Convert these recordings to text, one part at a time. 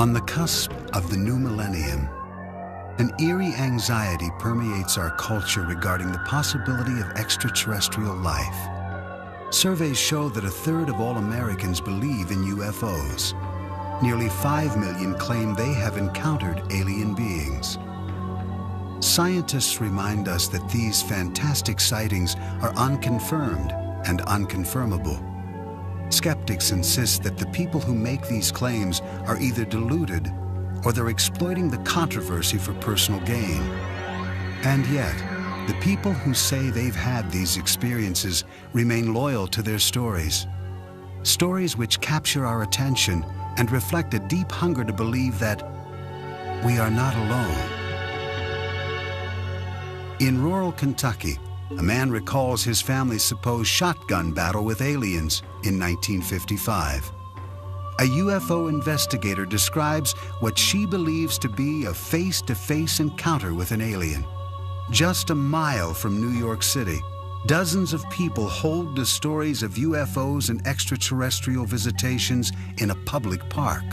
On the cusp of the new millennium, an eerie anxiety permeates our culture regarding the possibility of extraterrestrial life. Surveys show that 1/3 of all Americans believe in UFOs. Nearly 5 million claim they have encountered alien beings. Scientists remind us that these fantastic sightings are unconfirmed and unconfirmable. Skeptics insist that the people who make these claims are either deluded or they're exploiting the controversy for personal gain. And yet, the people who say they've had these experiences remain loyal to their stories. Stories which capture our attention and reflect a deep hunger to believe that we are not alone. In rural Kentucky, a man recalls his family's supposed shotgun battle with aliens in 1955. A UFO investigator describes what she believes to be a face-to-face encounter with an alien. Just a mile from New York City, dozens of people hold the stories of UFOs and extraterrestrial visitations in a public park.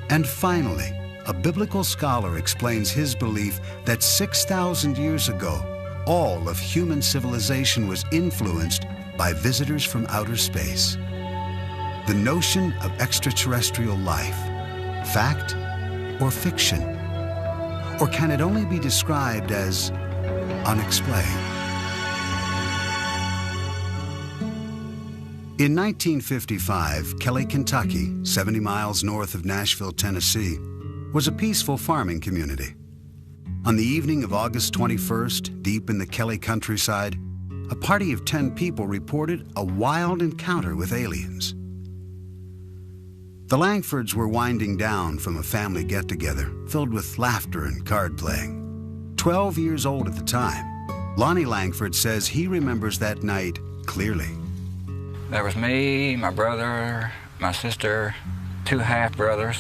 And finally, a biblical scholar explains his belief that 6,000 years ago, all of human civilization was influenced by visitors from outer space. The notion of extraterrestrial life, fact or fiction? Or can it only be described as unexplained? In 1955, Kelly, Kentucky, 70 miles north of Nashville, Tennessee, was a peaceful farming community. On the evening of August 21st, deep in the Kelly countryside, a party of 10 people reported a wild encounter with aliens. The Langfords were winding down from a family get-together filled with laughter and card playing. 12 years old at the time, Lonnie Langford says he remembers that night clearly. There was me, my brother, my sister, 2 half-brothers,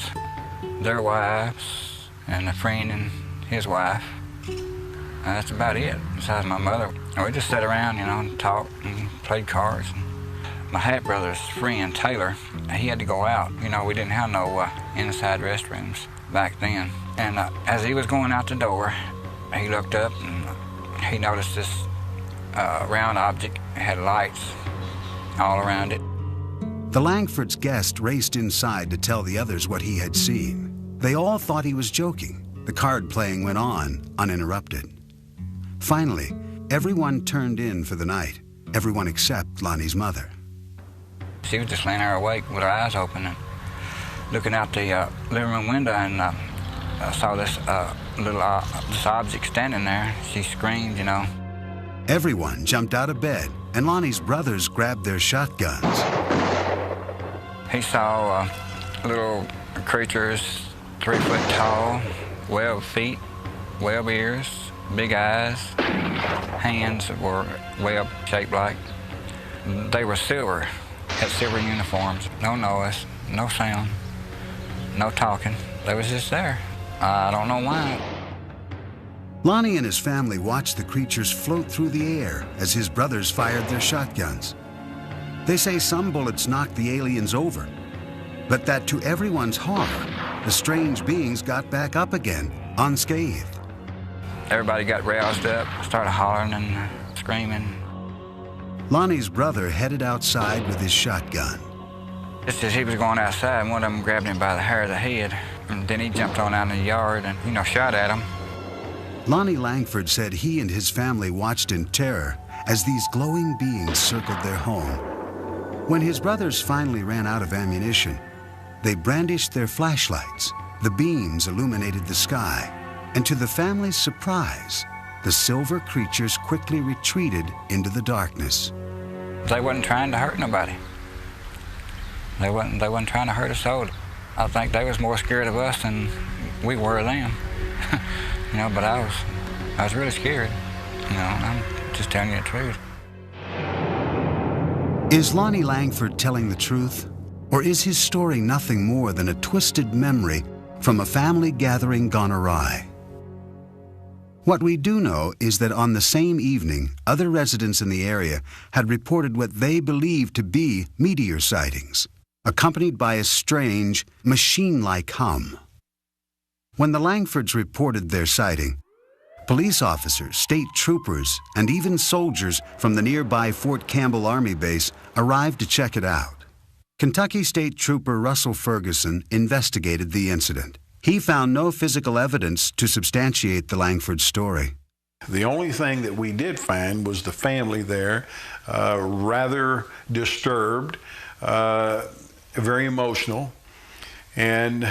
their wives, and a friend and his wife. That's about it, besides my mother. And we just sat around, and talked and played cards. My half-brother's friend, Taylor, he had to go out. We didn't have no inside restrooms back then. And as he was going out the door, he looked up and he noticed this round object. It had lights all around it. The Langfords' guest raced inside to tell the others what he had seen. They all thought he was joking. The card playing went on, uninterrupted. Finally, everyone turned in for the night, everyone except Lonnie's mother. She was just laying there awake with her eyes open and looking out the living room window, and saw this this object standing there. She screamed, Everyone jumped out of bed, and Lonnie's brothers grabbed their shotguns. He saw little creatures 3 foot tall, webbed feet, webbed ears, big eyes, hands that were web shaped like. They were silver, had silver uniforms, no noise, no sound, no talking. They was just there. I don't know why. Lonnie and his family watched the creatures float through the air as his brothers fired their shotguns. They say some bullets knocked the aliens over, but that to everyone's horror, the strange beings got back up again, unscathed. Everybody got roused up, started hollering and screaming. Lonnie's brother headed outside with his shotgun. Just as he was going outside, one of them grabbed him by the hair of the head, and then he jumped on out in the yard and, shot at him. Lonnie Langford said he and his family watched in terror as these glowing beings circled their home. When his brothers finally ran out of ammunition, they brandished their flashlights. The beams illuminated the sky, and to the family's surprise, the silver creatures quickly retreated into the darkness. They wasn't trying to hurt nobody. They wasn't trying to hurt us all. I think they was more scared of us than we were of them. But I was really scared. I'm just telling you the truth. Is Lonnie Langford telling the truth? Or is his story nothing more than a twisted memory from a family gathering gone awry? What we do know is that on the same evening, other residents in the area had reported what they believed to be meteor sightings. accompanied by a strange, machine-like hum. When the Langfords reported their sighting, police officers, state troopers, and even soldiers from the nearby Fort Campbell Army Base arrived to check it out. Kentucky State Trooper Russell Ferguson investigated the incident. He found no physical evidence to substantiate the Langford story. The only thing that we did find was the family there, rather disturbed, very emotional, and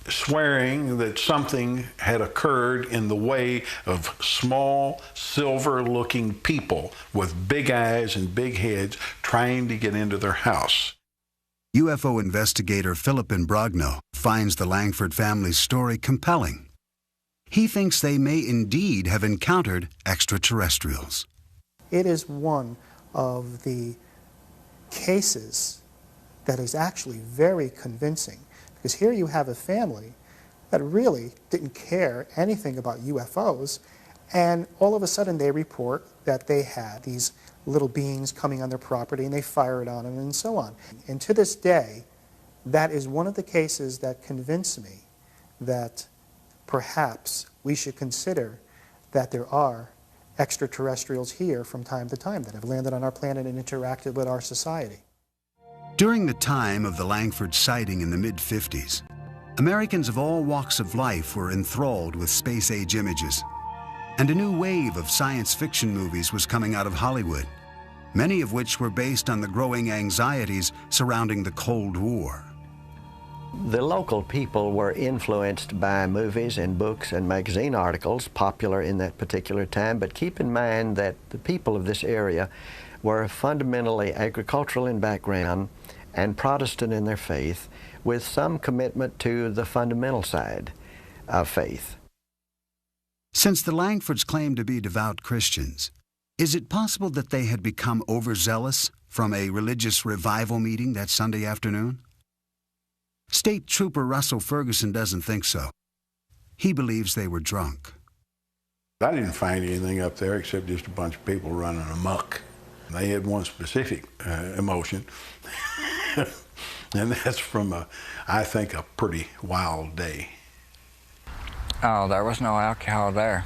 swearing that something had occurred in the way of small, silver-looking people with big eyes and big heads trying to get into their house. UFO investigator Philip Imbrogno finds the Langford family's story compelling. He thinks they may indeed have encountered extraterrestrials. It is one of the cases that is actually very convincing, because here you have a family that really didn't care anything about UFOs, and all of a sudden they report that they had these little beings coming on their property and they fired on them and so on. And to this day, that is one of the cases that convince me that perhaps we should consider that there are extraterrestrials here from time to time that have landed on our planet and interacted with our society. During the time of the Langford sighting in the mid-50s, Americans of all walks of life were enthralled with space-age images, and a new wave of science fiction movies was coming out of Hollywood, many of which were based on the growing anxieties surrounding the Cold War. The local people were influenced by movies and books and magazine articles popular in that particular time, but keep in mind that the people of this area were fundamentally agricultural in background and Protestant in their faith, with some commitment to the fundamental side of faith. Since the Langfords claimed to be devout Christians, is it possible that they had become overzealous from a religious revival meeting that Sunday afternoon? State Trooper Russell Ferguson doesn't think so. He believes they were drunk. I didn't find anything up there except just a bunch of people running amok. They had one specific emotion, and that's from, I think, a pretty wild day. Oh, there was no alcohol there.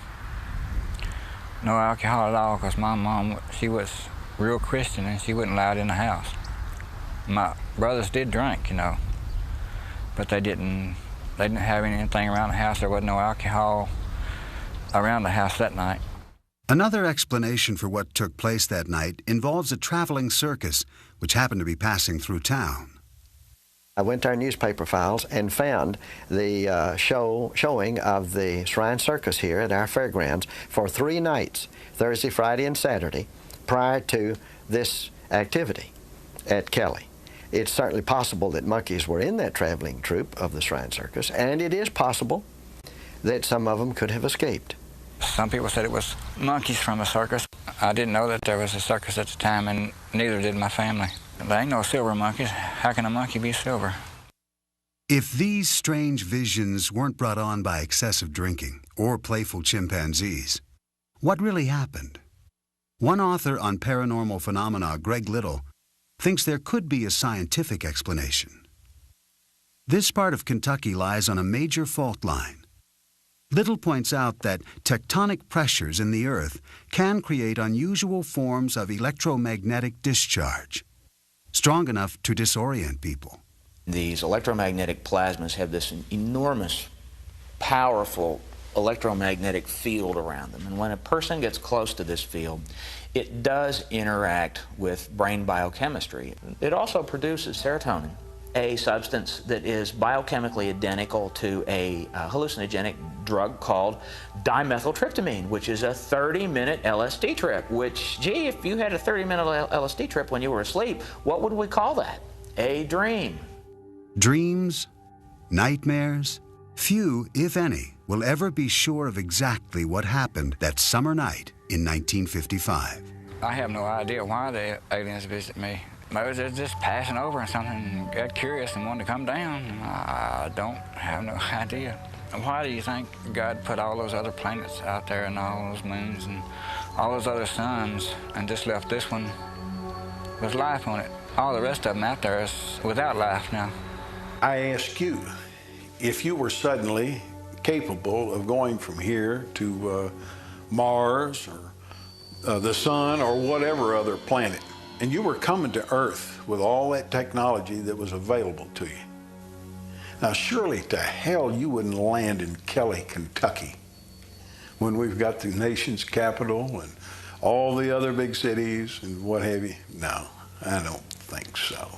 No alcohol at all, because my mom, she was real Christian and she wasn't allowed in the house. My brothers did drink, you know, but they didn't have anything around the house. There wasn't no alcohol around the house that night. Another explanation for what took place that night involves a traveling circus which happened to be passing through town. I went to our newspaper files and found the showing of the Shrine Circus here at our fairgrounds for 3 nights, Thursday, Friday, and Saturday, prior to this activity at Kelly. It's certainly possible that monkeys were in that traveling troupe of the Shrine Circus, and it is possible that some of them could have escaped. Some people said it was monkeys from a circus. I didn't know that there was a circus at the time, and neither did my family. There ain't no silver monkeys. How can a monkey be silver? If these strange visions weren't brought on by excessive drinking or playful chimpanzees, what really happened? One author on paranormal phenomena, Greg Little, thinks there could be a scientific explanation. This part of Kentucky lies on a major fault line. Little points out that tectonic pressures in the earth can create unusual forms of electromagnetic discharge, strong enough to disorient people. These electromagnetic plasmas have this enormous, powerful electromagnetic field around them. And when a person gets close to this field, it does interact with brain biochemistry. It also produces serotonin, a substance that is biochemically identical to a hallucinogenic drug called dimethyltryptamine, which is a 30-minute LSD trip, which, gee, if you had a 30-minute LSD trip when you were asleep, what would we call that? A dream. Dreams, nightmares, few, if any, will ever be sure of exactly what happened that summer night in 1955. I have no idea why the aliens visit me. Maybe they're just passing over and something, got curious and wanted to come down. I don't have no idea. Why do you think God put all those other planets out there and all those moons and all those other suns and just left this one with life on it? All the rest of them out there is without life now. I ask you, if you were suddenly capable of going from here to Mars or the sun or whatever other planet, and you were coming to Earth with all that technology that was available to you. Now, surely to hell you wouldn't land in Kelly, Kentucky, when we've got the nation's capital and all the other big cities and what have you. No, I don't think so.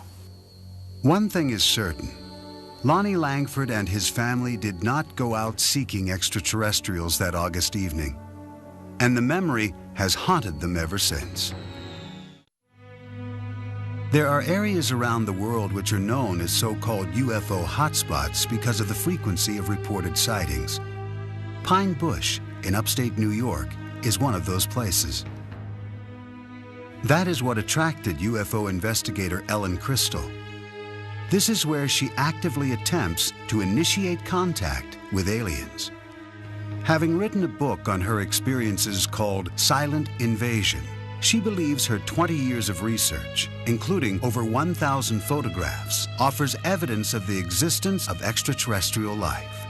One thing is certain. Lonnie Langford and his family did not go out seeking extraterrestrials that August evening, and the memory has haunted them ever since. There are areas around the world which are known as so-called UFO hotspots because of the frequency of reported sightings. Pine Bush in upstate New York is one of those places. That is what attracted UFO investigator Ellen Crystal. This is where she actively attempts to initiate contact with aliens. Having written a book on her experiences called Silent Invasion, she believes her 20 years of research, including over 1,000 photographs, offers evidence of the existence of extraterrestrial life.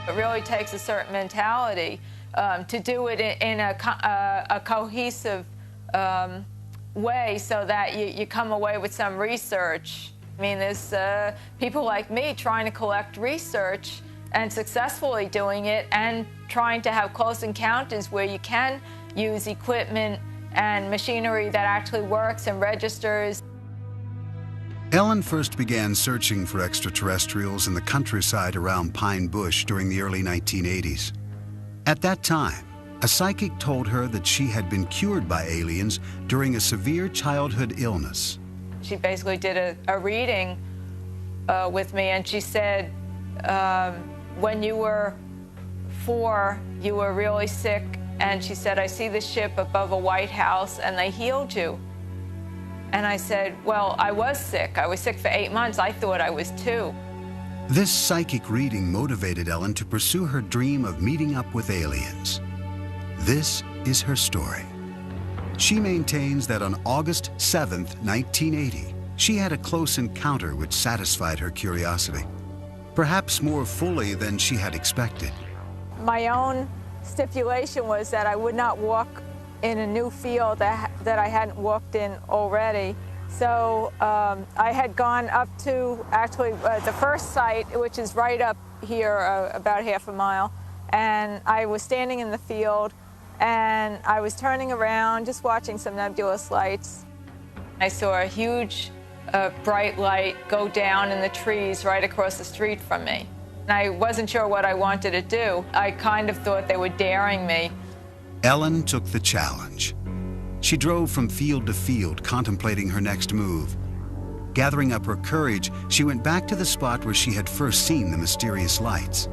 It really takes a certain mentality to do it in a cohesive way so that you come away with some research. I mean, there's people like me trying to collect research and successfully doing it and trying to have close encounters where you can use equipment and machinery that actually works and registers. Ellen first began searching for extraterrestrials in the countryside around Pine Bush during the early 1980s. At that time, a psychic told her that she had been cured by aliens during a severe childhood illness. She basically did a reading with me, and she said, when you were 4, you were really sick, and she said, I see the ship above a White House, and they healed you. And I said, well, I was sick. I was sick for 8 months. I thought I was 2. This psychic reading motivated Ellen to pursue her dream of meeting up with aliens. This is her story. She maintains that on August 7th, 1980, she had a close encounter which satisfied her curiosity, perhaps more fully than she had expected. My own stipulation was that I would not walk in a new field that I hadn't walked in already. So I had gone up to actually the first site, which is right up here, about half a mile, and I was standing in the field, and I was turning around, just watching some nebulous lights. I saw a huge bright light go down in the trees right across the street from me. And I wasn't sure what I wanted to do. I kind of thought they were daring me. Ellen took the challenge. She drove from field to field, contemplating her next move. Gathering up her courage, she went back to the spot where she had first seen the mysterious lights.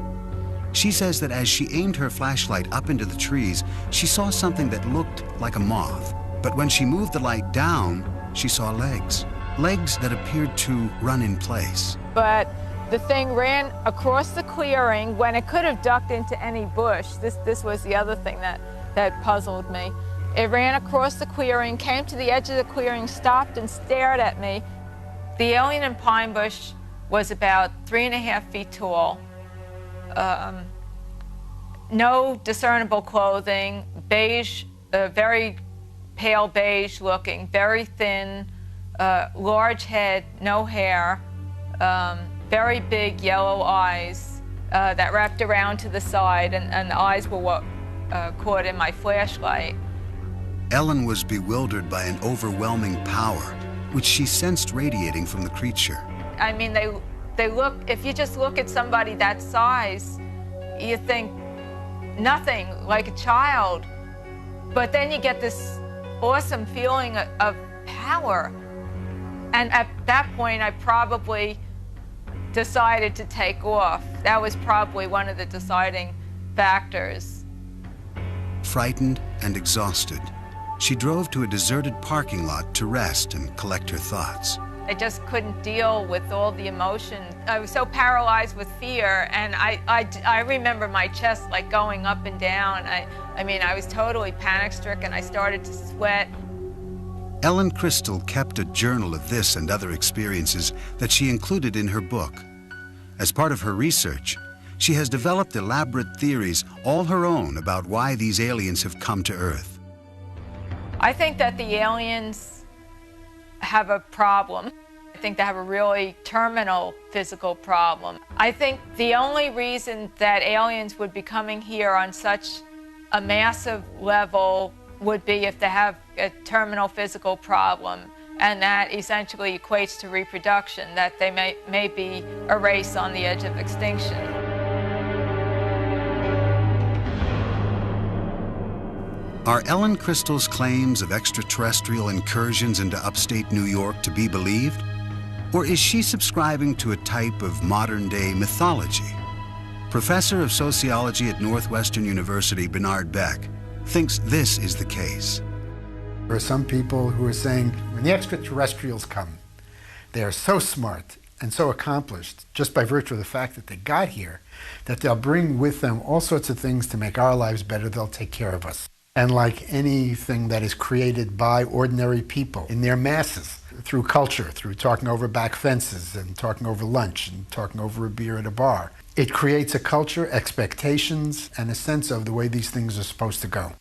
She says that as she aimed her flashlight up into the trees, she saw something that looked like a moth. But when she moved the light down, she saw legs. Legs that appeared to run in place. But the thing ran across the clearing when it could have ducked into any bush. This was the other thing that puzzled me. It ran across the clearing, came to the edge of the clearing, stopped and stared at me. The alien in Pine Bush was about 3.5 feet tall. No discernible clothing, beige, very pale beige looking, very thin, large head, no hair, very big yellow eyes that wrapped around to the side, and the eyes were what caught in my flashlight. Ellen was bewildered by an overwhelming power, which she sensed radiating from the creature. I mean, they look, if you just look at somebody that size, you think nothing, like a child. But then you get this awesome feeling of power. And at that point, I probably decided to take off. That was probably one of the deciding factors. Frightened and exhausted, she drove to a deserted parking lot to rest and collect her thoughts. I just couldn't deal with all the emotion. I was so paralyzed with fear, and I remember my chest like going up and down. I mean, I was totally panic-stricken. I started to sweat. Ellen Crystal kept a journal of this and other experiences that she included in her book. As part of her research, she has developed elaborate theories all her own about why these aliens have come to Earth. I think that the aliens have a problem. I think they have a really terminal physical problem. I think the only reason that aliens would be coming here on such a massive level would be if they have a terminal physical problem, and that essentially equates to reproduction, that they may be a race on the edge of extinction. Are Ellen Crystal's claims of extraterrestrial incursions into upstate New York to be believed? Or is she subscribing to a type of modern-day mythology? Professor of Sociology at Northwestern University, Bernard Beck, thinks this is the case. There are some people who are saying when the extraterrestrials come, they are so smart and so accomplished just by virtue of the fact that they got here, that they'll bring with them all sorts of things to make our lives better. They'll take care of us. And like anything that is created by ordinary people in their masses, through culture, through talking over back fences and talking over lunch and talking over a beer at a bar, it creates a culture, expectations, and a sense of the way these things are supposed to go.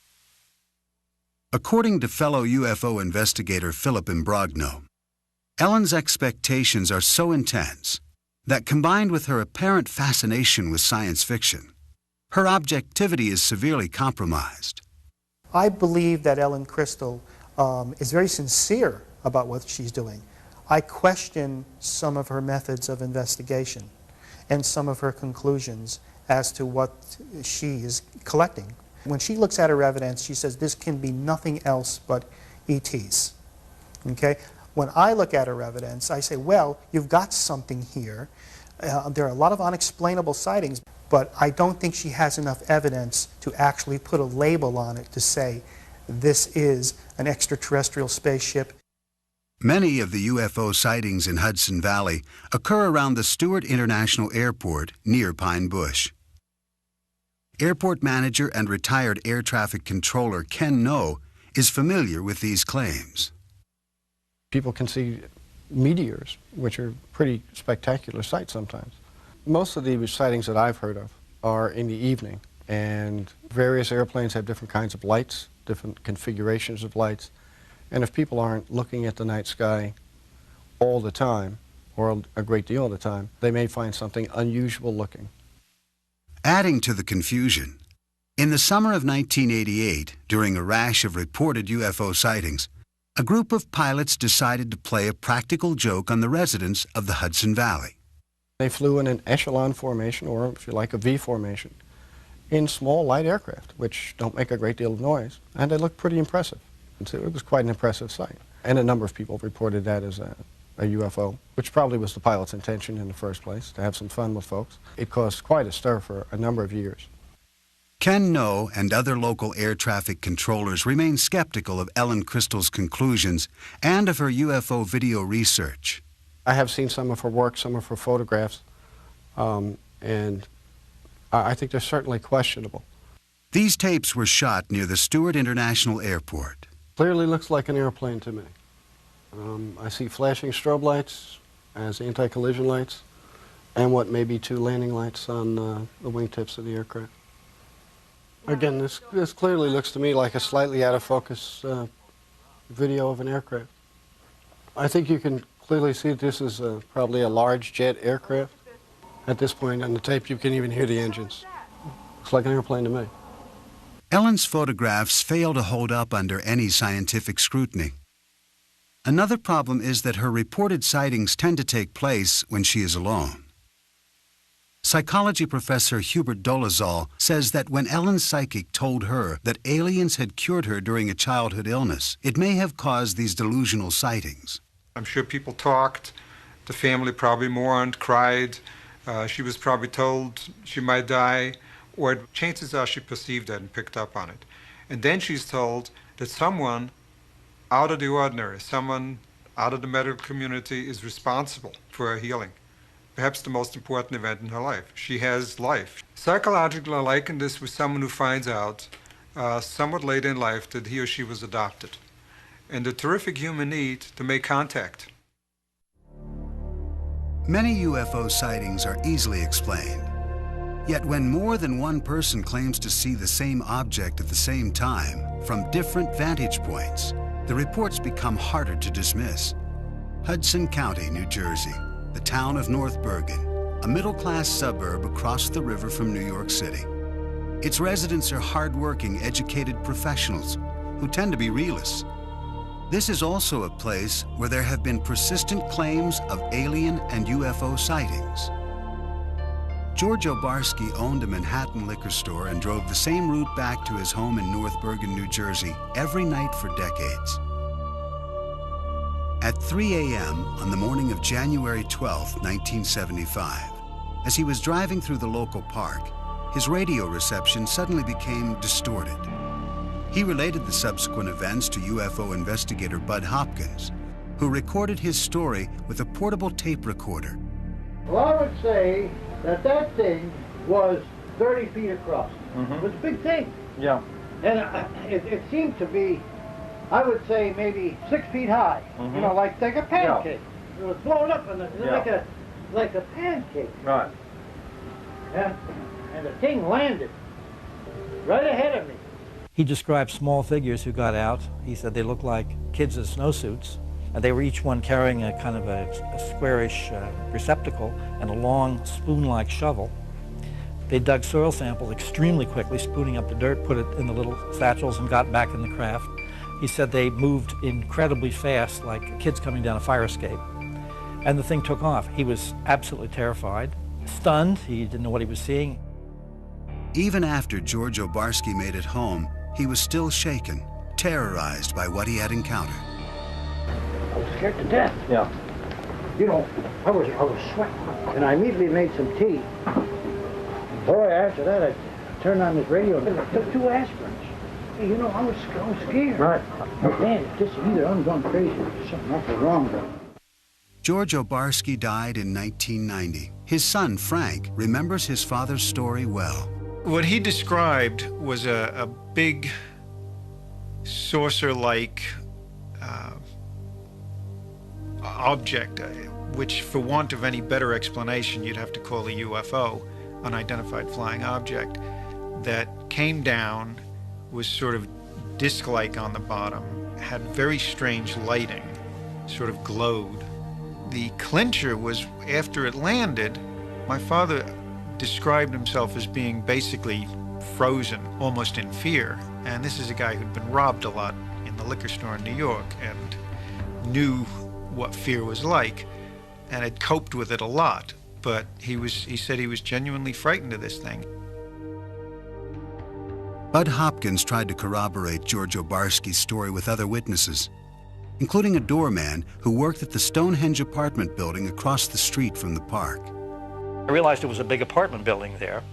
According to fellow UFO investigator Philip Imbrogno, Ellen's expectations are so intense that, combined with her apparent fascination with science fiction, her objectivity is severely compromised. I believe that Ellen Crystal is very sincere about what she's doing. I question some of her methods of investigation and some of her conclusions as to what she is collecting. When she looks at her evidence, she says this can be nothing else but ETs. Okay? When I look at her evidence, I say, well, you've got something here. There are a lot of unexplainable sightings, but I don't think she has enough evidence to actually put a label on it to say this is an extraterrestrial spaceship. Many of the UFO sightings in Hudson Valley occur around the Stewart International Airport near Pine Bush. Airport manager and retired air traffic controller Ken No is familiar with these claims. People can see meteors, which are pretty spectacular sights sometimes. Most of the sightings that I've heard of are in the evening, and various airplanes have different kinds of lights, different configurations of lights, and if people aren't looking at the night sky all the time, or a great deal of the time, they may find something unusual looking. Adding to the confusion, in the summer of 1988, during a rash of reported UFO sightings, a group of pilots decided to play a practical joke on the residents of the Hudson Valley. They flew in an echelon formation, or if you like, a V formation, in small light aircraft, which don't make a great deal of noise, and they looked pretty impressive. And so it was quite an impressive sight. And a number of people reported that as a UFO, which probably was the pilot's intention in the first place, to have some fun with folks. It caused quite a stir for a number of years. Ken No and other local air traffic controllers remain skeptical of Ellen Crystal's conclusions and of her UFO video research. I have seen some of her work, some of her photographs, and I think they're certainly questionable. These tapes were shot near the Stewart International Airport. Clearly looks like an airplane to me. I see flashing strobe lights as anti-collision lights, and what may be two landing lights on the wingtips of the aircraft. Again, this clearly looks to me like a slightly out of focus video of an aircraft. I think you can clearly see that this is probably a large jet aircraft. At this point on the tape, you can even hear the engines. Looks like an airplane to me. Ellen's photographs fail to hold up under any scientific scrutiny. Another problem is that her reported sightings tend to take place when she is alone. Psychology professor Hubert Dolezal says that when Ellen's psychic told her that aliens had cured her during a childhood illness, it may have caused these delusional sightings. I'm sure people talked. The family probably mourned, cried. She was probably told she might die, or chances are she perceived that and picked up on it. And then she's told that someone out of the ordinary, someone out of the medical community is responsible for her healing. Perhaps the most important event in her life. She has life. Psychologically, I liken this with someone who finds out somewhat late in life that he or she was adopted. and the terrific human need to make contact. Many UFO sightings are easily explained. Yet when more than one person claims to see the same object at the same time from different vantage points, the reports become harder to dismiss. Hudson County, New Jersey, the town of North Bergen, a middle-class suburb across the river from New York City. Its residents are hard-working, educated professionals who tend to be realists. This is also a place where there have been persistent claims of alien and UFO sightings. George Obarski owned a Manhattan liquor store and drove the same route back to his home in North Bergen, New Jersey, every night for decades. At 3 a.m. on the morning of January 12, 1975, as he was driving through the local park, his radio reception suddenly became distorted. He related the subsequent events to UFO investigator Bud Hopkins, who recorded his story with a portable tape recorder. Well, I would say that that thing was 30 feet across. It was a big thing. Yeah. And it seemed to be, I would say, maybe 6 feet high. You know, like a pancake. It was blown up and like a pancake. Right. And the thing landed right ahead of me. He described small figures who got out. He said they looked like kids in snowsuits. And they were each one carrying a kind of a squarish receptacle and a long spoon-like shovel. They dug soil samples extremely quickly, spooning up the dirt, put it in the little satchels, and got back in the craft. He said they moved incredibly fast, like kids coming down a fire escape. And the thing took off. He was absolutely terrified, stunned. He didn't know what he was seeing. Even after George Obarski made it home, he was still shaken, terrorized by what he had encountered. I was scared to death. Yeah. You know, I was sweating, and I immediately made some tea. Boy, after that, I turned on this radio and I took 2 aspirins. You know, I was scared. Right. Oh, man, this either I'm going crazy or there's something awful wrong with me. George Obarski died in 1990. His son, Frank, remembers his father's story well. What he described was a big saucer-like object, which for want of any better explanation you'd have to call a UFO, unidentified flying object, that came down, was sort of disc-like on the bottom, had very strange lighting, sort of glowed. The clincher was, after it landed, my father described himself as being basically frozen, almost in fear. And this is a guy who'd been robbed a lot in the liquor store in New York and knew what fear was like and had coped with it a lot. But he said he was genuinely frightened of this thing. Bud Hopkins tried to corroborate George Obarski's story with other witnesses, including a doorman who worked at the Stonehenge apartment building across the street from the park. I realized it was a big apartment building there,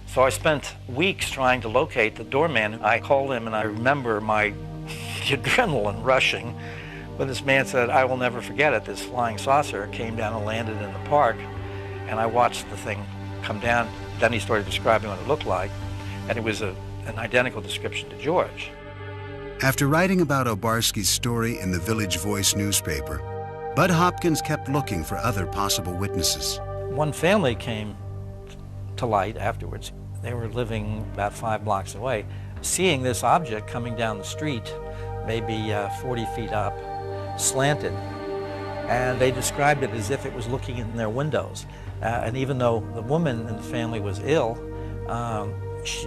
so I spent weeks trying to locate the doorman. I called him, and I remember the adrenaline rushing when this man said, "I will never forget it. This flying saucer came down and landed in the park," and I watched the thing come down. Then he started describing what it looked like, and it was an identical description to George. After writing about Obarski's story in the Village Voice newspaper, Bud Hopkins kept looking for other possible witnesses. One family came to light afterwards. They were living about 5 blocks away, seeing this object coming down the street, maybe 40 feet up, slanted. And they described it as if it was looking in their windows. And even though the woman in the family was ill,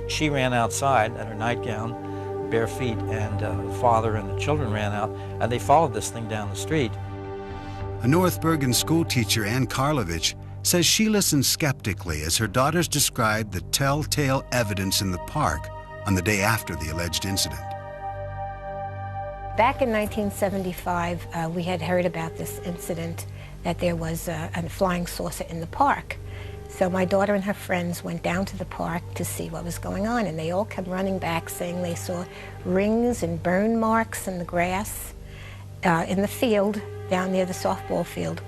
she ran outside in her nightgown, bare feet, and the father and the children ran out, and they followed this thing down the street. A North Bergen school teacher, Ann Karlovich, says she listened skeptically as her daughters described the telltale evidence in the park on the day after the alleged incident. Back in 1975, we had heard about this incident that there was a flying saucer in the park. So my daughter and her friends went down to the park to see what was going on, and they all kept running back saying they saw rings and burn marks in the grass in the field down near the softball field.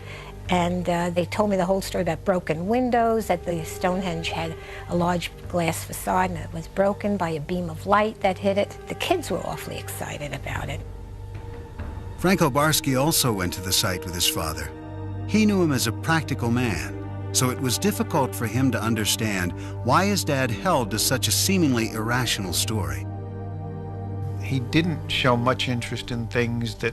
And they told me the whole story about broken windows, that the Stonehenge had a large glass facade and it was broken by a beam of light that hit it. The kids were awfully excited about it. Frank Obarski also went to the site with his father. He knew him as a practical man, so it was difficult for him to understand why his dad held to such a seemingly irrational story. He didn't show much interest in things that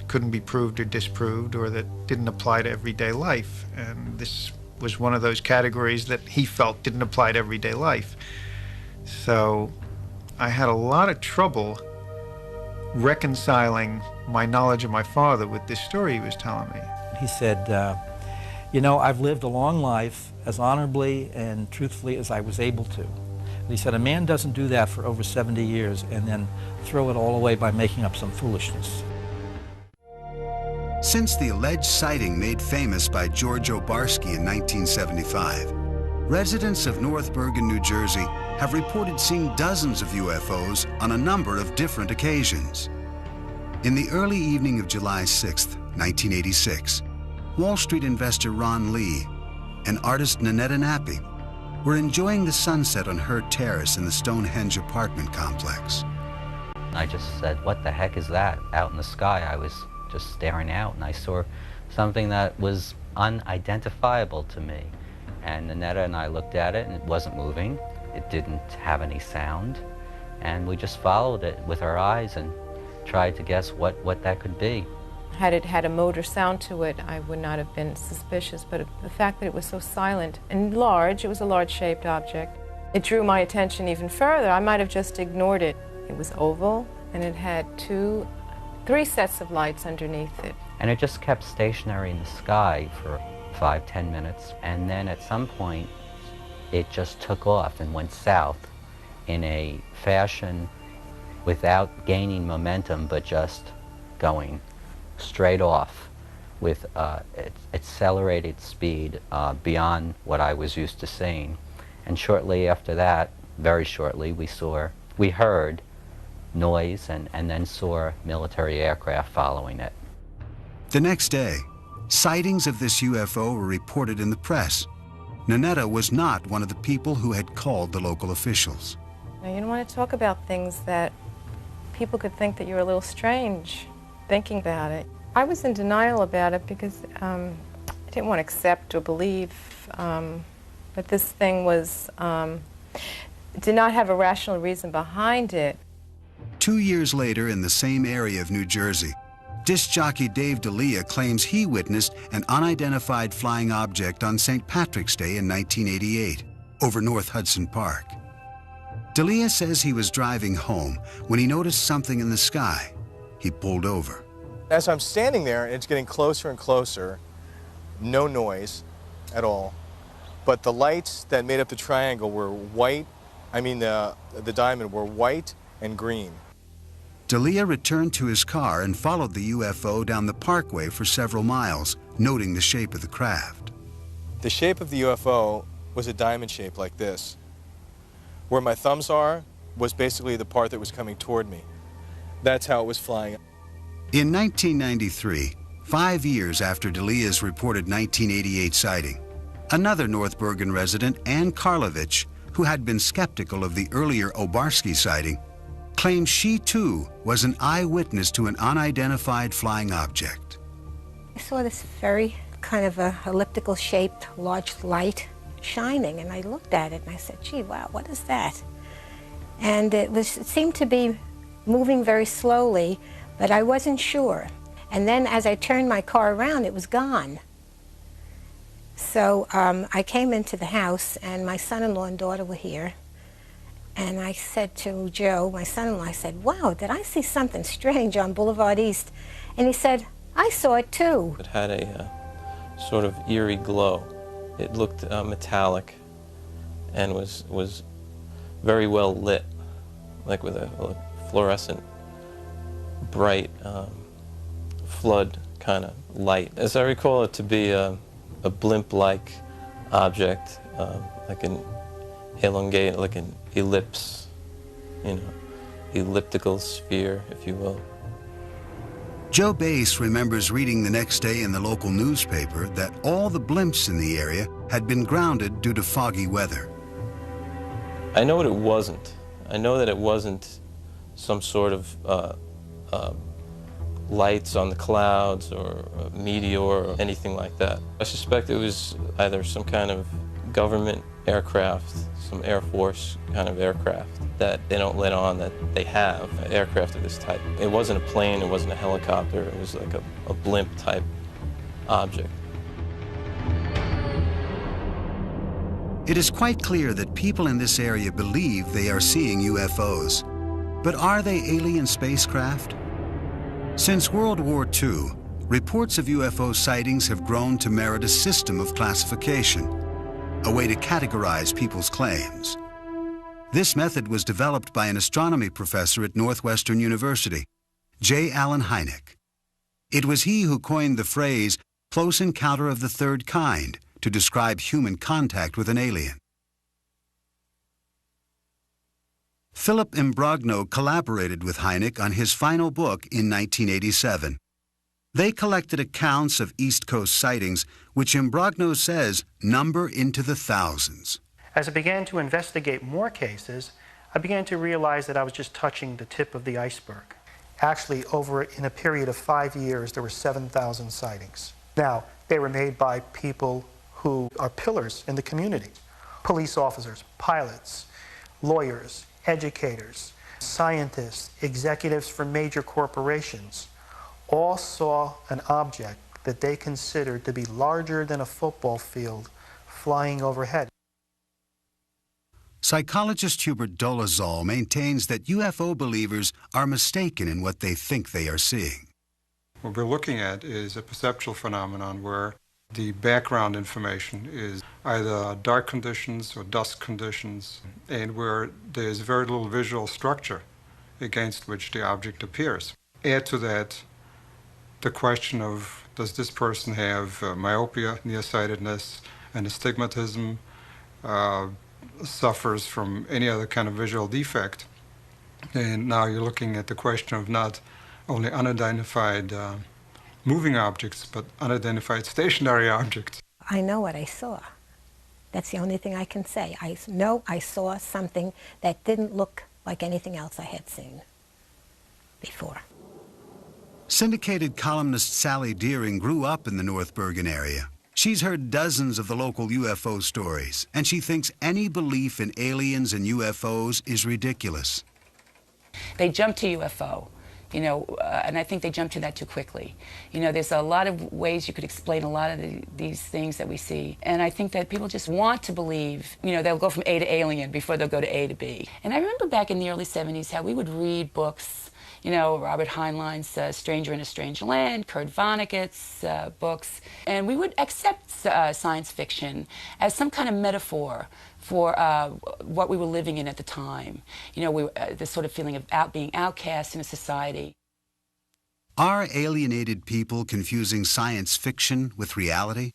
couldn't be proved or disproved, or that didn't apply to everyday life. And this was one of those categories that he felt didn't apply to everyday life. So I had a lot of trouble reconciling my knowledge of my father with this story he was telling me. He said, you know, I've lived a long life as honorably and truthfully as I was able to. And he said, a man doesn't do that for over 70 years and then throw it all away by making up some foolishness. Since the alleged sighting made famous by George Obarski in 1975, residents of North Bergen, New Jersey have reported seeing dozens of UFOs on a number of different occasions. In the early evening of July 6, 1986, Wall Street investor Ron Lee and artist Nanetta Nappy were enjoying the sunset on Hurt Terrace in the Stonehenge apartment complex. I just said, what the heck is that out in the sky? I was just staring out and I saw something that was unidentifiable to me. And Nanetta and I looked at it and it wasn't moving. It didn't have any sound. And we just followed it with our eyes and tried to guess what that could be. Had it had a motor sound to it, I would not have been suspicious, but the fact that it was so silent and large, it was a large-shaped object, it drew my attention even further. I might have just ignored it. It was oval, and it had three sets of lights underneath it. And it just kept stationary in the sky for 5-10 minutes, and then at some point, it just took off and went south in a fashion without gaining momentum, but just going straight off with accelerated speed beyond what I was used to seeing. And shortly after that, very shortly, we heard noise and then saw military aircraft following it. The next day, sightings of this UFO were reported in the press. Nanetta was not one of the people who had called the local officials. Now, you don't want to talk about things that people could think that you're a little strange thinking about it. I was in denial about it because I didn't want to accept or believe that this thing did not have a rational reason behind it. 2 years later, in the same area of New Jersey, disc jockey Dave D'Elia claims he witnessed an unidentified flying object on St. Patrick's Day in 1988 over North Hudson Park. D'Elia says he was driving home when he noticed something in the sky. He pulled over. As I'm standing there, it's getting closer and closer, no noise at all, but the lights that made up the triangle were white, the diamond were white and green. D'Elia returned to his car and followed the UFO down the parkway for several miles, noting the shape of the craft. The shape of the UFO was a diamond shape like this. Where my thumbs are was basically the part that was coming toward me. That's how it was flying. In 1993, 5 years after D'Elia's reported 1988 sighting, another North Bergen resident, Ann Karlovich, who had been skeptical of the earlier Obarski sighting, claims she too was an eyewitness to an unidentified flying object. I saw this very kind of a elliptical shaped large light shining, and I looked at it and I said, gee, wow, what is that? And it seemed to be moving very slowly, but I wasn't sure. And then as I turned my car around, it was gone. So I came into the house, and my son-in-law and daughter were here. And I said to Joe, my son-in-law, I said, wow, did I see something strange on Boulevard East? And he said, I saw it too. It had a sort of eerie glow. It looked metallic and was very well lit, like with a fluorescent, bright flood kind of light. As I recall it to be a blimp-like object, like an elongated, like an ellipse, elliptical sphere, if you will. Joe Bass remembers reading the next day in the local newspaper that all the blimps in the area had been grounded due to foggy weather. I know what it wasn't. I know that it wasn't some sort of lights on the clouds or a meteor or anything like that. I suspect it was either some kind of government aircraft, some Air Force kind of aircraft that they don't let on that they have aircraft of this type. It wasn't a plane, it wasn't a helicopter, it was like a blimp type object. It is quite clear that people in this area believe they are seeing UFOs. But are they alien spacecraft? Since World War II, reports of UFO sightings have grown to merit a system of classification, a way to categorize people's claims. This method was developed by an astronomy professor at Northwestern University, J. Allen Hynek. It was he who coined the phrase close encounter of the third kind to describe human contact with an alien. Philip Imbrogno collaborated with Hynek on his final book in 1987. They collected accounts of East Coast sightings, which Imbrogno says number into the thousands. As I began to investigate more cases, I began to realize that I was just touching the tip of the iceberg. Actually, in a period of 5 years, there were 7,000 sightings. Now, they were made by people who are pillars in the community. Police officers, pilots, lawyers, educators, scientists, executives from major corporations, all saw an object that they considered to be larger than a football field flying overhead. Psychologist Hubert Dolezal maintains that UFO believers are mistaken in what they think they are seeing. What we're looking at is a perceptual phenomenon where the background information is either dark conditions or dusk conditions, and where there's very little visual structure against which the object appears. Add to that the question of, does this person have myopia, nearsightedness, and astigmatism, suffers from any other kind of visual defect? And now you're looking at the question of not only unidentified moving objects, but unidentified stationary objects. I know what I saw. That's the only thing I can say. I know I saw something that didn't look like anything else I had seen before. Syndicated columnist Sally Deering grew up in the North Bergen area. She's heard dozens of the local UFO stories, and she thinks any belief in aliens and UFOs is ridiculous. They jump to UFO. And I think they jump to that too quickly. There's a lot of ways you could explain a lot of these things that we see. And I think that people just want to believe, they'll go from A to alien before they'll go to A to B. And I remember back in the early 70s how we would read books, Robert Heinlein's Stranger in a Strange Land, Kurt Vonnegut's books, and we would accept science fiction as some kind of metaphor for what we were living in at the time. This sort of feeling of being outcast in a society. Are alienated people confusing science fiction with reality?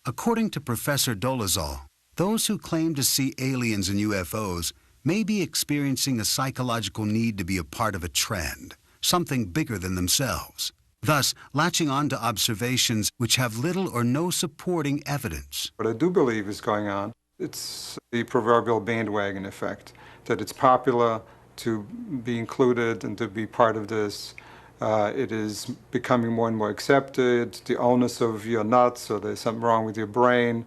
According to Professor Dolezal, those who claim to see aliens and UFOs may be experiencing a psychological need to be a part of a trend, something bigger than themselves, thus latching on to observations which have little or no supporting evidence. What I do believe is going on, it's the proverbial bandwagon effect, that it's popular to be included and to be part of this. It is becoming more and more accepted. The onus of you're nuts, or there's something wrong with your brain,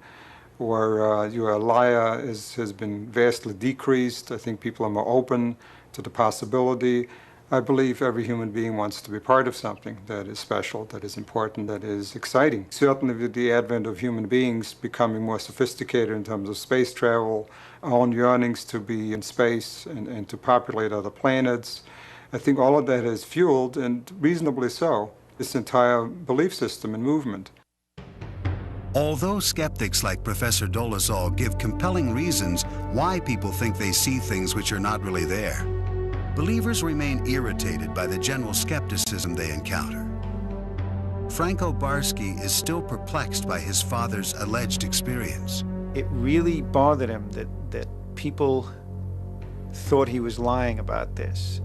or you're a liar has been vastly decreased. I think people are more open to the possibility. I believe every human being wants to be part of something that is special, that is important, that is exciting. Certainly with the advent of human beings becoming more sophisticated in terms of space travel, our own yearnings to be in space and to populate other planets, I think all of that has fueled, and reasonably so, this entire belief system and movement. Although skeptics like Professor Dolezal give compelling reasons why people think they see things which are not really there, believers remain irritated by the general skepticism they encounter. Franco Barsky is still perplexed by his father's alleged experience. It really bothered him that people thought he was lying about this.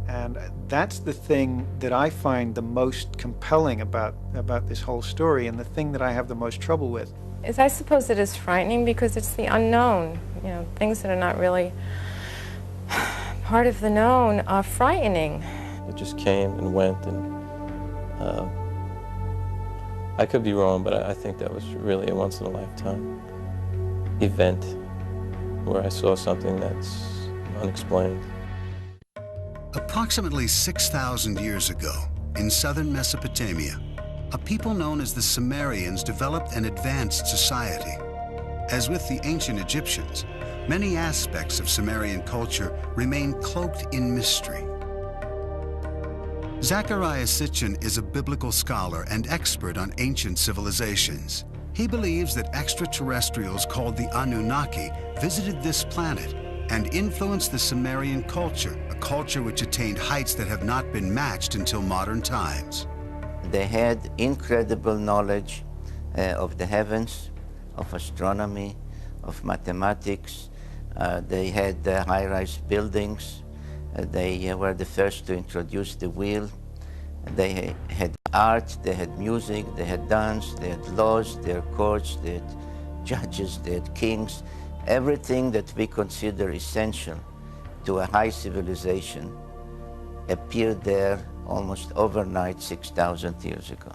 And that's the thing that I find the most compelling about this whole story, and the thing that I have the most trouble with. I suppose it is frightening because it's the unknown. Things that are not really part of the known are frightening. It just came and went, and I could be wrong, but I think that was really a once-in-a-lifetime event where I saw something that's unexplained. Approximately 6,000 years ago, in southern Mesopotamia, a people known as the Sumerians developed an advanced society. As with the ancient Egyptians, many aspects of Sumerian culture remain cloaked in mystery. Zecharia Sitchin is a biblical scholar and expert on ancient civilizations. He believes that extraterrestrials called the Anunnaki visited this planet and influenced the Sumerian culture, a culture which attained heights that have not been matched until modern times. They had incredible knowledge of the heavens, of astronomy, of mathematics. They had high-rise buildings. They were the first to introduce the wheel. They had art, they had music, they had dance, they had laws, they had courts, they had judges, they had kings. Everything that we consider essential to a high civilization appeared there almost overnight 6,000 years ago.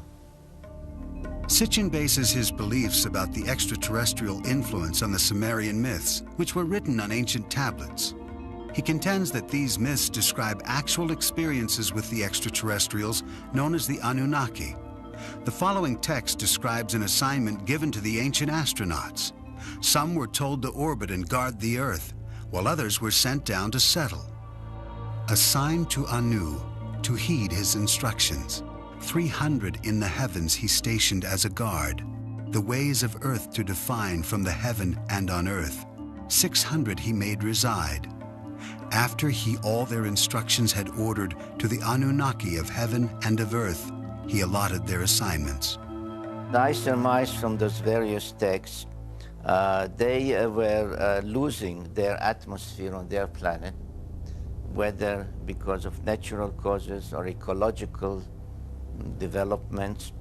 Sitchin bases his beliefs about the extraterrestrial influence on the Sumerian myths, which were written on ancient tablets. He contends that these myths describe actual experiences with the extraterrestrials known as the Anunnaki. The following text describes an assignment given to the ancient astronauts. Some were told to orbit and guard the Earth, while others were sent down to settle. Assigned to Anu to heed his instructions, 300 in the heavens he stationed as a guard, the ways of earth to define from the heaven and on earth. 600 he made reside. After he all their instructions had ordered to the Anunnaki of heaven and of earth, he allotted their assignments. I surmise from those various texts, they were losing their atmosphere on their planet, whether because of natural causes or ecological developments.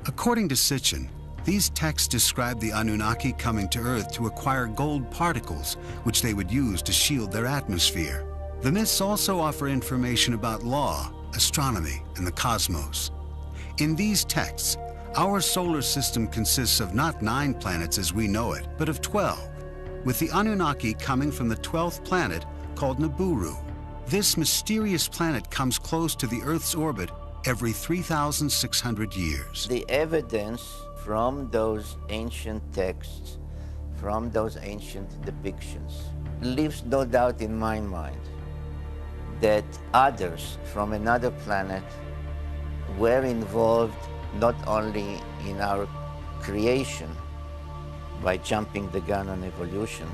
According to Sitchin, these texts describe the Anunnaki coming to Earth to acquire gold particles, which they would use to shield their atmosphere. The myths also offer information about law, astronomy, and the cosmos. In these texts, our solar system consists of not 9 planets as we know it, but of 12, with the Anunnaki coming from the 12th planet called Nibiru. This mysterious planet comes close to the Earth's orbit every 3,600 years. The evidence from those ancient texts, from those ancient depictions, leaves no doubt in my mind that others from another planet were involved not only in our creation by jumping the gun on evolution,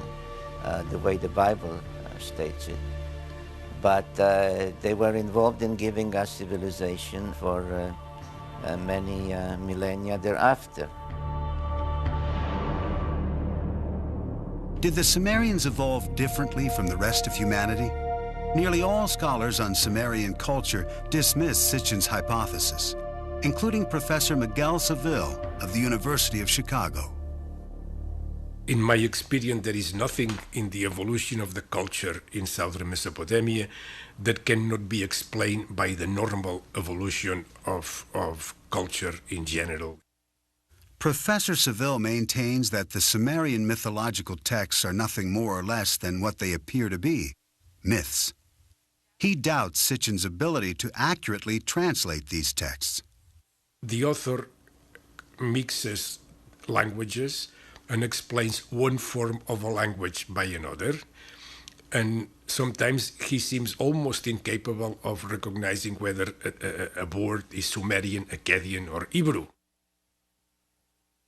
the way the Bible states it, but they were involved in giving us civilization for many millennia thereafter. Did the Sumerians evolve differently from the rest of humanity? Nearly all scholars on Sumerian culture dismiss Sitchin's hypothesis, including Professor Miguel Seville of the University of Chicago. In my experience, there is nothing in the evolution of the culture in southern Mesopotamia that cannot be explained by the normal evolution of culture in general. Professor Seville maintains that the Sumerian mythological texts are nothing more or less than what they appear to be, myths. He doubts Sitchin's ability to accurately translate these texts. The author mixes languages and explains one form of a language by another, and sometimes he seems almost incapable of recognizing whether a word is Sumerian, Akkadian, or Hebrew.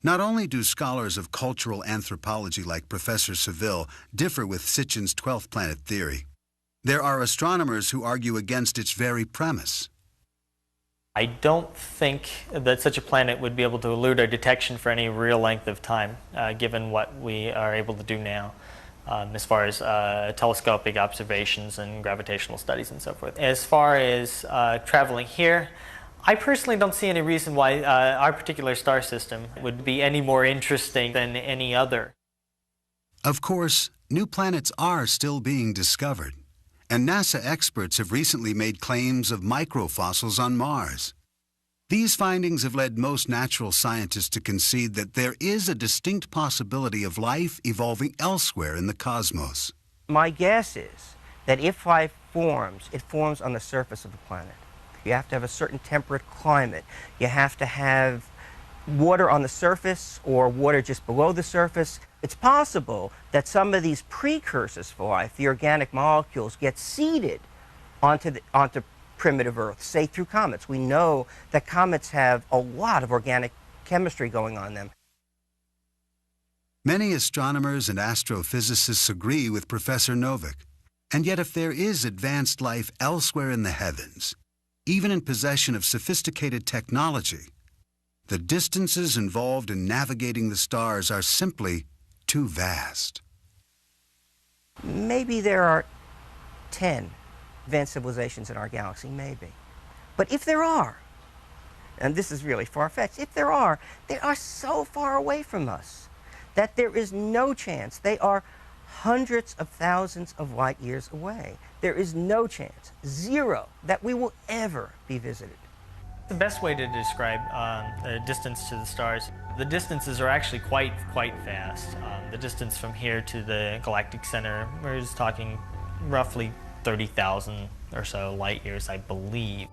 Not only do scholars of cultural anthropology like Professor Seville differ with Sitchin's 12th planet theory, there are astronomers who argue against its very premise. I don't think that such a planet would be able to elude our detection for any real length of time, given what we are able to do now, as far as telescopic observations and gravitational studies and so forth. As far as traveling here, I personally don't see any reason why our particular star system would be any more interesting than any other. Of course, new planets are still being discovered, and NASA experts have recently made claims of microfossils on Mars. These findings have led most natural scientists to concede that there is a distinct possibility of life evolving elsewhere in the cosmos. My guess is that if life forms, it forms on the surface of the planet. You have to have a certain temperate climate. You have to have water on the surface or water just below the surface. It's possible that some of these precursors for life, the organic molecules, get seeded onto primitive Earth, say through comets. We know that comets have a lot of organic chemistry going on them. Many astronomers and astrophysicists agree with Professor Novick. And yet if there is advanced life elsewhere in the heavens, even in possession of sophisticated technology, the distances involved in navigating the stars are simply too vast. Maybe there are 10 advanced civilizations in our galaxy, maybe. But if there are, and this is really far-fetched, if there are, they are so far away from us that there is no chance. They are hundreds of thousands of light years away. There is no chance, zero, that we will ever be visited. The best way to describe the distance to the stars, the distances are actually quite vast. The distance from here to the galactic center, we're just talking roughly 30,000 or so light years, I believe.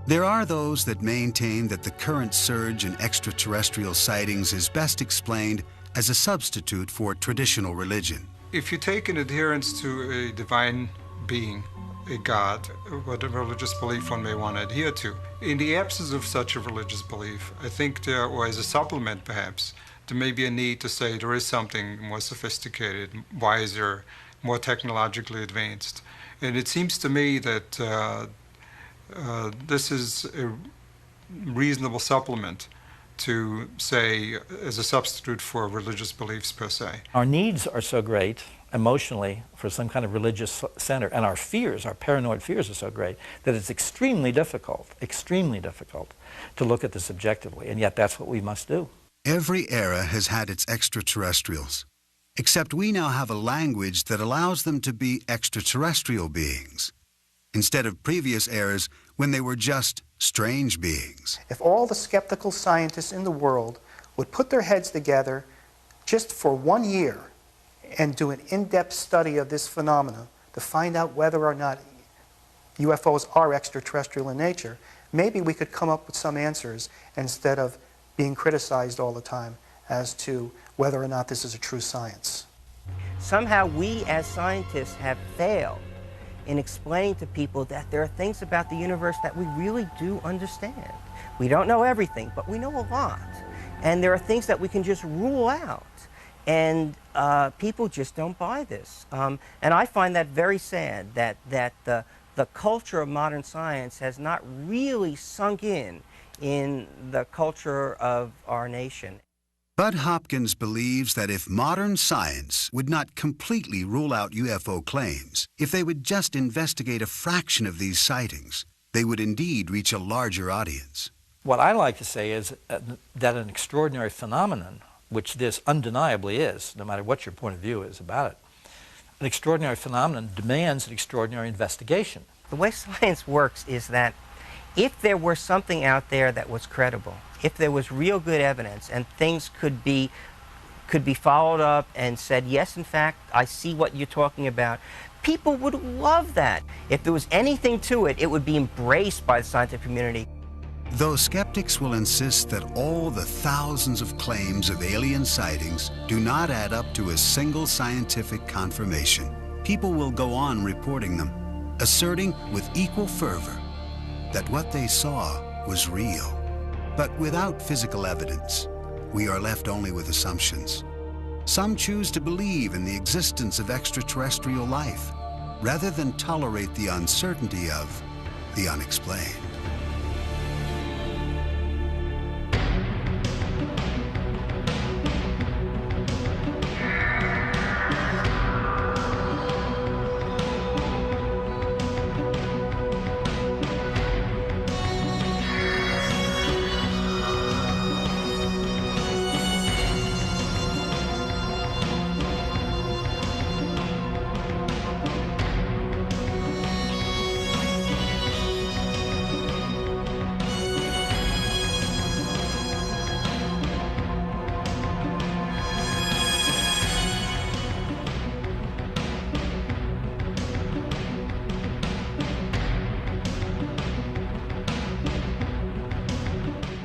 There are those that maintain that the current surge in extraterrestrial sightings is best explained as a substitute for traditional religion. If you take an adherence to a divine being, a god, what a religious belief one may want to adhere to, in the absence of such a religious belief, I think there, or as a supplement perhaps, there may be a need to say there is something more sophisticated, wiser, more technologically advanced. And it seems to me that this is a reasonable supplement to say as a substitute for religious beliefs per se. Our needs are so great emotionally for some kind of religious center, and our fears, our paranoid fears are so great that it's extremely difficult to look at this objectively, and yet that's what we must do. Every era has had its extraterrestrials, except we now have a language that allows them to be extraterrestrial beings, instead of previous eras when they were just strange beings. If all the skeptical scientists in the world would put their heads together just for 1 year and do an in-depth study of this phenomena to find out whether or not UFOs are extraterrestrial in nature, maybe we could come up with some answers instead of being criticized all the time as to whether or not this is a true science. Somehow we as scientists have failed in explaining to people that there are things about the universe that we really do understand. We don't know everything, but we know a lot. And there are things that we can just rule out. And people just don't buy this. And I find that very sad, that the culture of modern science has not really sunk in the culture of our nation. Bud Hopkins believes that if modern science would not completely rule out UFO claims, if they would just investigate a fraction of these sightings, they would indeed reach a larger audience. What I like to say is that an extraordinary phenomenon, which this undeniably is, no matter what your point of view is about it, an extraordinary phenomenon demands an extraordinary investigation. The way science works is that if there were something out there that was credible, if there was real good evidence and things could be followed up and said, yes, in fact, I see what you're talking about, people would love that. If there was anything to it, it would be embraced by the scientific community. Though skeptics will insist that all the thousands of claims of alien sightings do not add up to a single scientific confirmation, people will go on reporting them, asserting with equal fervor that what they saw was real. But without physical evidence, we are left only with assumptions. Some choose to believe in the existence of extraterrestrial life, rather than tolerate the uncertainty of the unexplained.